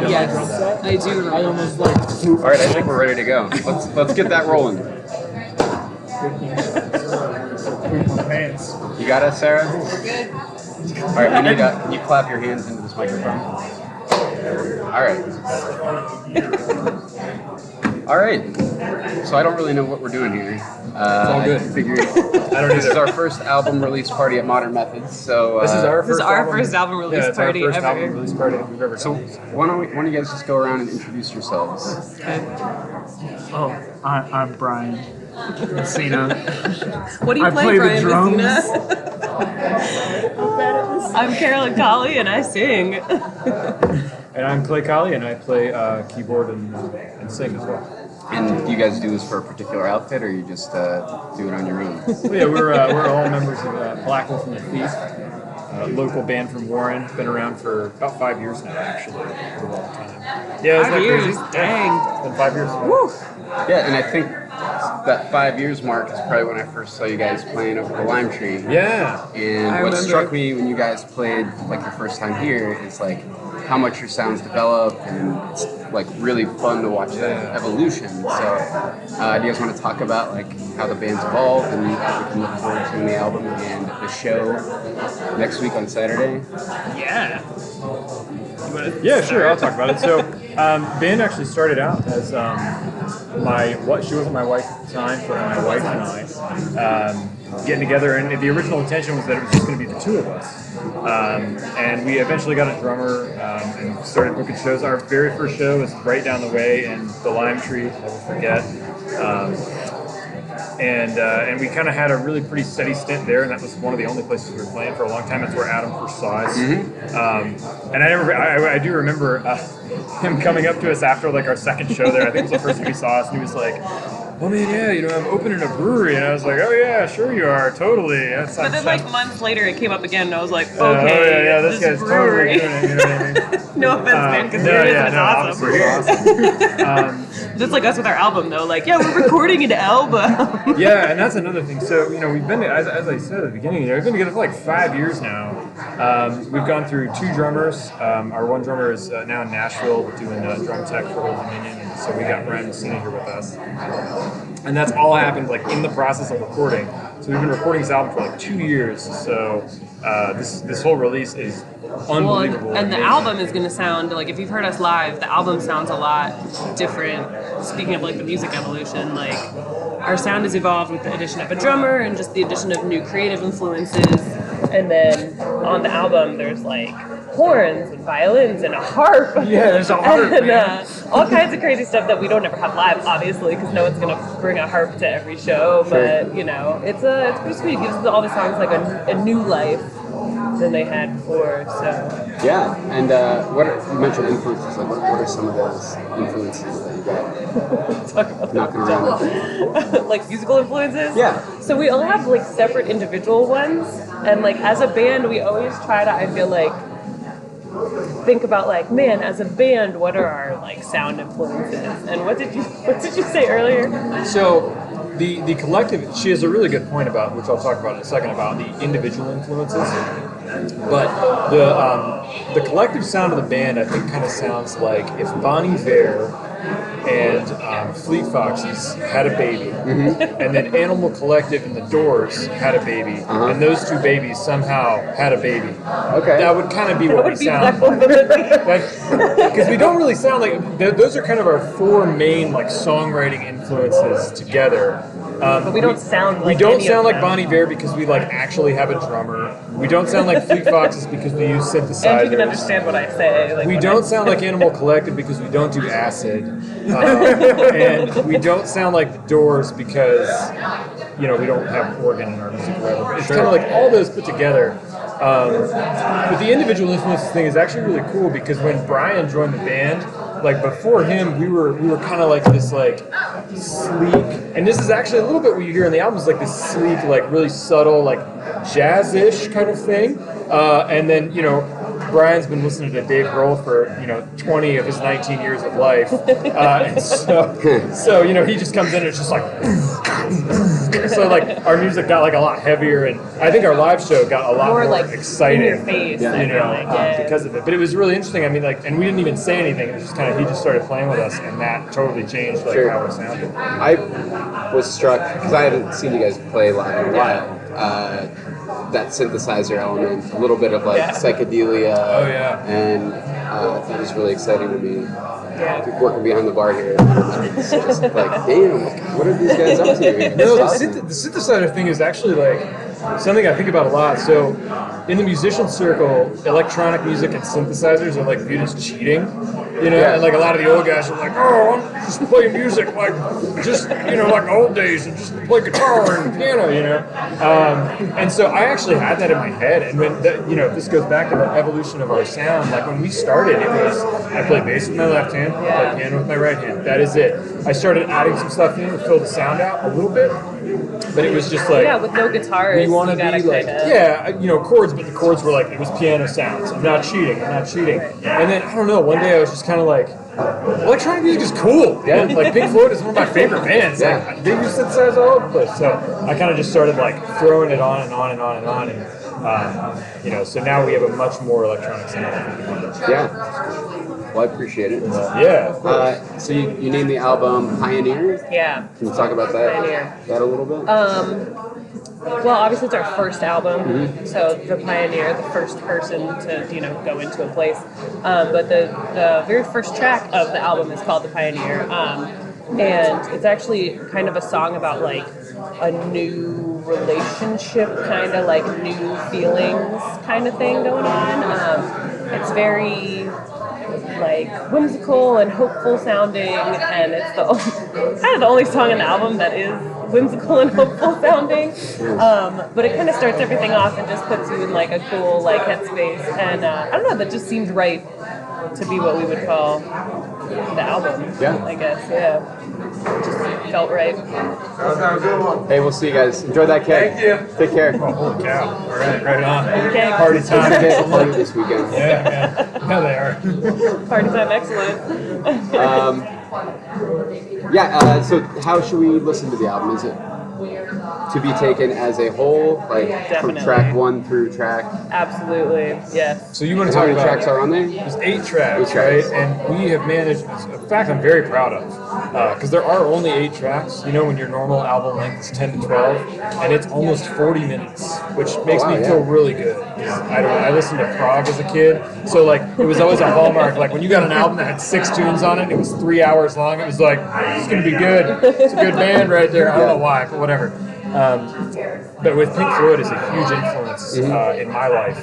Yes, I do. I almost like. All right, I think we're ready to go. Let's get that rolling. You got us, Sarah? We're good. All right, we need can you clap your hands into this microphone? All right. All right. So I don't really know what we're doing here. It's all good. I figured I don't this is either. our first album release party at Modern Methods. So This is our This is first our album. first album release it's party our first ever. album release party we've ever So done. why don't you guys just go around and introduce yourselves? Oh, I'm Brian Messina. What do you I play, play the Brian drums. Messina? I'm Carolyn Colley and I sing. And I'm Clay Colley, and I play keyboard and sing as well. And do you guys do this for a particular outfit, or you just do it on your own? Well, yeah, we're all members of Black Wolf and the Thief, a local band from Warren. Been around for about 5 years now, actually. It's a long time. Yeah, isn't 5 that years, crazy? dang. Yeah, it's been 5 years. Woo. Yeah, and I think that 5 years mark is probably when I first saw you guys playing over the lime tree. Yeah. And I what remember. struck me when you guys played like your first time here is like how much your sounds develop, and it's like really fun to watch that evolution. So, do you guys want to talk about like how the band's evolved and what we can look forward to in the album and the show next week on Saturday? Yeah. Yeah, sure. I'll talk about it. So, band actually started out as she wasn't my wife at the time, but my wife and I getting together, and the original intention was that it was just going to be the two of us. And we eventually got a drummer and started booking shows. Our very first show was right down the way in the Lime Tree, never forget. And we kind of had a really pretty steady stint there, and that was one of the only places we were playing for a long time. That's where Adam first saw us. And I do remember him coming up to us after like our second show there. I think it was the first time he saw us, and he was like, "Oh man, yeah, I'm opening a brewery." And I was like, "Oh yeah, sure you are, totally." That But then like months later it came up again and I was like, okay, oh yeah, this guy's brewery. totally doing it. You know what I mean? No offense, man, because No, it is yeah, it's no, awesome. obviously it's awesome. Just like us with our album though, like, yeah, we're recording an album. Yeah, and that's another thing. So, we've been, as I said at the beginning, we've been together for like 5 years now. We've gone through 2 drummers. Our one drummer is now in Nashville doing drum tech for Old Dominion, and so we got Brian Messina here with us. And that's all happened like in the process of recording. So we've been recording this album for like 2 years. So this whole release is unbelievable. Well, and the album is going to sound like, if you've heard us live, the album sounds a lot different. Speaking of like the music evolution, like our sound has evolved with the addition of a drummer and just the addition of new creative influences. And then on the album, there's like horns and violins and a harp. Yeah, there's a harp, and man. all kinds of crazy stuff that we don't ever have live, obviously, because no one's going to bring a harp to every show. But it's pretty sweet. It gives all the songs like a new life than they had before. So Yeah, and you mentioned influences. Like, what are some of those influences that you got? talk about Knocking around. like musical influences. Yeah. So we all have like separate individual ones, and like as a band, we always try to, I feel like, think about like, man, as a band, what are our like sound influences? And what did you say earlier? So the collective, she has a really good point about, which I'll talk about in a second, about the individual influences. But the collective sound of the band, I think, kind of sounds like if Bon Iver and Fleet Foxes had a baby, and then Animal Collective and the Doors had a baby, and those two babies somehow had a baby. Okay. That would kind of be what we sound like. Because we don't really sound like, those are kind of our 4 main like songwriting influences together. But we don't sound like we don't any sound of like them. Bon Iver because we like actually have a drummer. We don't sound like Fleet Foxes because we use synthesizers. And you can understand what I say. Like, We when don't I- sound like Animal Collective because we don't do acid. And we don't sound like the Doors because, we don't have organ in our music or whatever. But it's kind of like all those put together. But the individual influences thing is actually really cool because when Brian joined the band, like before him, we were kind of like this like sleek, and this is actually a little bit what you hear in the album is like this sleek, like really subtle, like jazz-ish kind of thing. And then Brian's been listening to Dave Grohl for 20 of his 19 years of life, and so he just comes in and it's just like So like our music got like a lot heavier, and I think our live show got a lot more like exciting. in your face, you I know, feel like, yeah. because of it. But it was really interesting. I mean, like, and we didn't even say anything. It was just kind of he just started playing with us, and that totally changed like how it sounded. I was struck because I hadn't seen you guys play live in a while. That synthesizer element, a little bit of like psychedelia. Oh yeah. And that was really exciting to me. Yeah. Working behind the bar here, it's just like, damn, what are these guys up to? It's No, awesome. the synthesizer thing is actually like something I think about a lot. So, in the musician circle, electronic music and synthesizers are like viewed as cheating, you know. Yeah. And like a lot of the old guys are like, "Oh, I'm just playing music like just like old days and just play guitar and piano," you know. And so I actually had that in my head, and when this goes back to the evolution of our sound. Like when we started, it was I play bass with my left hand, play piano with my right hand. That is it. I started adding some stuff in to fill the sound out a little bit. But it was just like with no guitars, we want to you be like chords, but the chords were like it was piano sounds. I'm not cheating. And then I don't know. One day I was just kind of like, electronic music is cool. Yeah, like Pink Floyd is one of my favorite bands. Like they use synthesizers all over the place. So I kind of just started like throwing it on and on and on and on, and so now we have a much more electronic sound. Yeah. Well, I appreciate it. Yeah, of course. So you named the album Pioneer? Yeah. Can you talk about that? Pioneer. That a little bit? Well, obviously it's our first album, so the pioneer, the first person to go into a place. But the very first track of the album is called The Pioneer, and it's actually kind of a song about like a new relationship, kind of like new feelings kind of thing going on. It's very like whimsical and hopeful sounding, and it's kind of the only song on the album that is whimsical and hopeful sounding. But it kind of starts everything off and just puts you in like a cool like headspace, and I don't know, that just seemed right to be what we would call the album. Yeah. I guess. Yeah. It just felt right. Hey, we'll see you guys. Enjoy that cake. Thank you. Take care. Oh, holy cow! All right on. Okay. Party time. Get a party this weekend. Yeah. No, they are. Party time, excellent. So how should we listen to the album? Is it to be taken as a whole, like from Definitely. track 1 through track? Absolutely. Yes. So you want to How talk many about tracks are on there? There's 8 tracks, 8 tracks. right? And we have managed, a fact I'm very proud of, because there are only 8 tracks. You know, when your normal album length is 10 to 12, and it's almost 40 minutes, which makes me feel really good. I listened to prog as a kid, so like it was always a hallmark. Like when you got an album that had 6 tunes on it, and it was 3 hours long, it was like, it's gonna be good. It's a good band right there. I don't know why, but whatever. But with Pink Floyd as a huge influence in my life,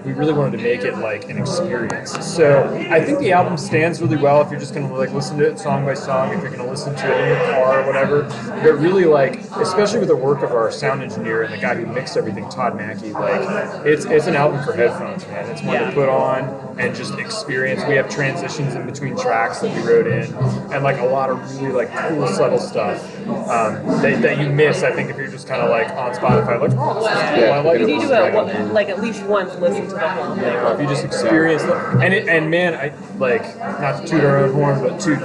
we really wanted to make it like an experience. So I think the album stands really well if you're just going to like listen to it song by song, if you're going to listen to it in your car or whatever. But really, like, especially with the work of our sound engineer and the guy who mixed everything, Todd Mackey, like it's an album for headphones, man. It's one to put on and just experience. We have transitions in between tracks that we wrote in, and like a lot of really like cool subtle stuff that you miss, I think, if you're just kind of like on Spotify, like, oh, this is cool. I like You it. need to like at least once listen to the whole thing. If you just experience it, and man, I like, not to toot our own horn, but toot.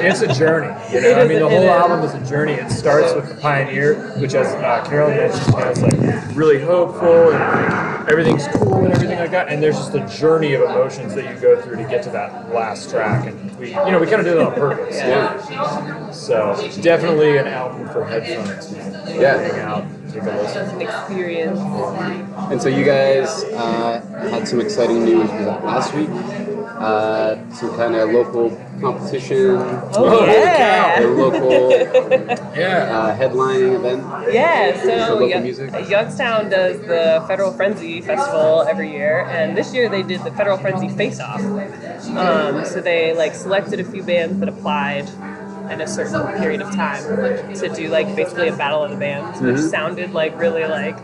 It's a journey. You know, I mean, the whole album is a journey. It starts with the Pioneer, which, as Carolyn mentioned, has like really hopeful and like everything's cool and everything like that. And there's just a journey of emotions that you go through to get to that last track. And we kind of did it on purpose. Yeah. So definitely an album for headphones. Hang out, take a listen. It's an experience. And so you guys had some exciting news, was that last week? Some kind of local competition. Oh, yeah. A local Yeah. headlining event. Yeah, For so local music? Youngstown does the Federal Frenzy Festival every year, and this year they did the Federal Frenzy Face Off. So they like selected a few bands that applied in a certain period of time to do like basically a battle of the bands, which sounded like really like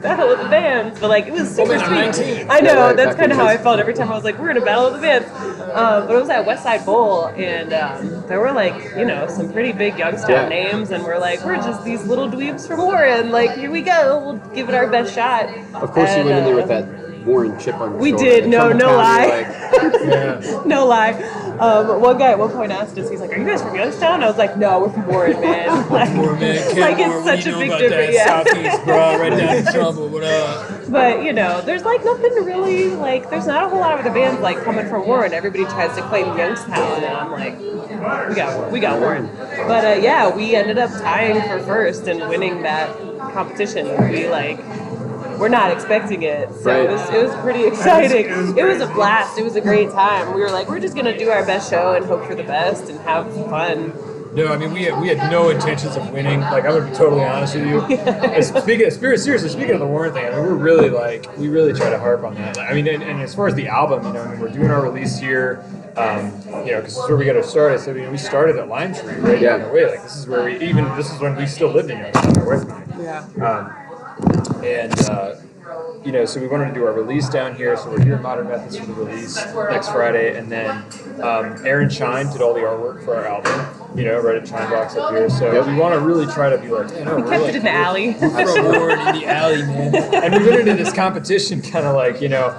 battle of the bands, but like it was super I'm sweet. 19. I know, Yeah, right, that's back kind of in how I high felt every time I was like, we're gonna battle of the bands. But it was at West Side Bowl, and there were like some pretty big Youngstown names, and we're like, we're just these little dweebs from Warren, like here we go, we'll give it our best shot. Of course, you went in there with that Warren chip on your We shoulder. did, Like, no come to town, lie. you're like, No lie. One guy at one point asked us, he's like, "Are you guys from Youngstown?" I was like, "No, we're from Warren, man." Like, like it's such a big difference. Yeah. Southeast, bro, right down in trouble. What up? But you know, there's like nothing really like. There's not a whole lot of the bands like coming from Warren. Everybody tries to claim Youngstown, and I'm like, we got Warren. But yeah, we ended up tying for first and winning that competition. We're not expecting it, so Right. it was pretty exciting. It was a blast. It was a great time. We were like, we're just gonna do our best show and hope for the best and have fun. No, I mean we had no intentions of winning. Like I'm gonna be totally honest with you. Seriously, speaking of the Warren thing, I mean we really try to harp on that. I mean, and as far as the album, you know, I mean, we're doing our release here. You know, because this is where we got to start. I said, we started at Lime Tree right down the way. Like this is where this is when we still lived in Youngstown, my wife and I. Yeah. You know, so we wanted to do our release down here. So we're here at Modern Methods for the release next Friday, and then Aaron Chine did all the artwork for our album. You know, right at Chine Box up here. So we want to really try to be like, you know, We kept it in the alley. From Warren in the alley, man. and we went into this competition kind of like, you know,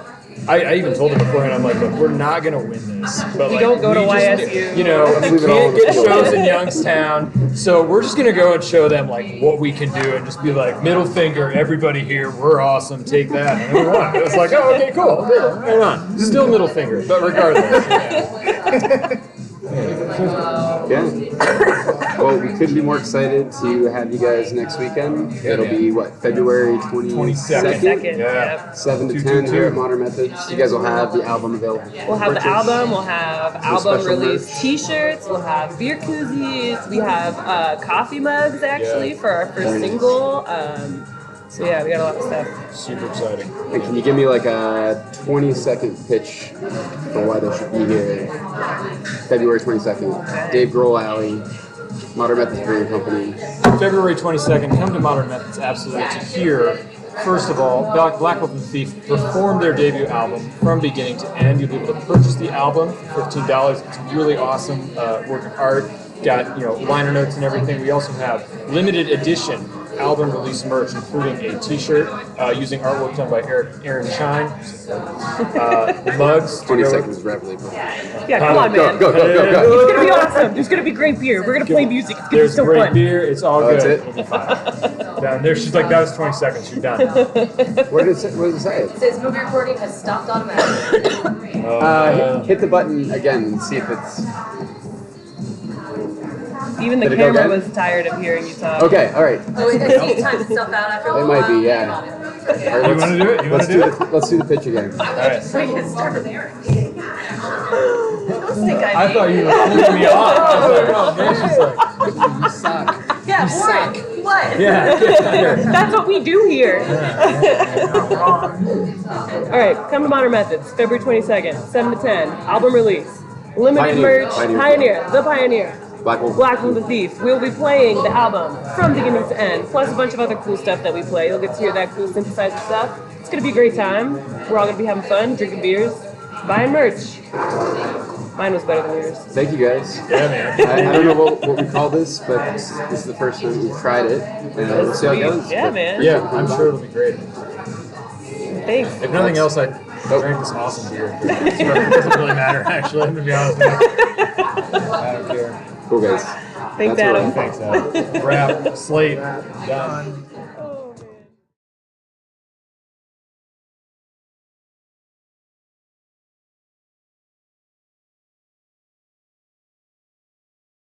I even told him beforehand, I'm like, look, we're not going to win this. But We like, don't go to we just- YSU. You know, we Leave it all can't get on the shows in Youngstown, so we're just going to go and show them like what we can do and just be like, middle finger, everybody here, we're awesome, take that. And we won. It was like, oh, okay, cool, right on. Still middle finger, but regardless. Yeah. Well, we couldn't be more excited to have you guys next weekend. It'll be what, February 22nd? 22nd. Yeah. 7 to 10 222. here at Modern Methods. You guys will have the album available. We'll have the album, we'll have album special release merch. t-shirts, we'll have beer koozies, we have coffee mugs actually Yeah. for our first Very nice. single. So yeah, we got a lot of stuff. Super exciting. And can you give me like a 20-second pitch for why they should be here? February 22nd. Dave Grohl Alley, Modern Methods Brewing Company. February 22nd, come to Modern Methods absolutely to hear, first of all, Black Wolf and the Thief perform their debut album from beginning to end. You'll be able to purchase the album for $15. It's a really awesome work of art. Got, you know, liner notes and everything. We also have limited edition album release merch, including a t-shirt using artwork done by Aaron Chine. The mugs. to 20 go with- seconds, rapidly. Yeah, come on, Go, man. go, go, go, go. It's gonna be awesome. There's gonna be great beer. We're gonna play music. It's gonna There's be so great fun. beer. It's all Oh, good. that's it? It'll be fine. Down there, she's like, that was 20 seconds. You're done. What does it say? It says movie recording has stopped automatically. Hit the button again and see if it's... Even the Did it go camera again? was tired of hearing you talk. Okay, all right. Oh, it takes time to stuff out after a It little might while. be, yeah. Hang on. All right, You want to do it? You want to do it? Let's do the pitch again. All right. We can start there. I don't think I thought you were flipping me off. I was like, oh, man, she's like, You suck. Yeah, Warren, what? yeah. That's what we do here. All right, come to Modern Methods, February 22nd, 7 to 10. Album release. Limited Pioneer. merch. Pioneer. The Pioneer. Black Wolf. Black Wolf the Thief. We'll be playing the album from beginning to end, plus a bunch of other cool stuff that we play. You'll get to hear that cool synthesizer stuff. It's gonna be a great time. We're all gonna be having fun, drinking beers, buying merch. Mine was better than yours. Thank you guys. Yeah, man. I don't know what we call this, but this is the first time we've tried it. And we'll see how it goes. Yeah, But- man. Yeah, I'm sure it'll be great. Thanks. If nothing else, I drank this awesome beer. It doesn't really matter, actually, to be honest with you. I don't care. Cool, guys. Thanks, That's all Adam. right. Thanks, Adam. Wrap, slate, done.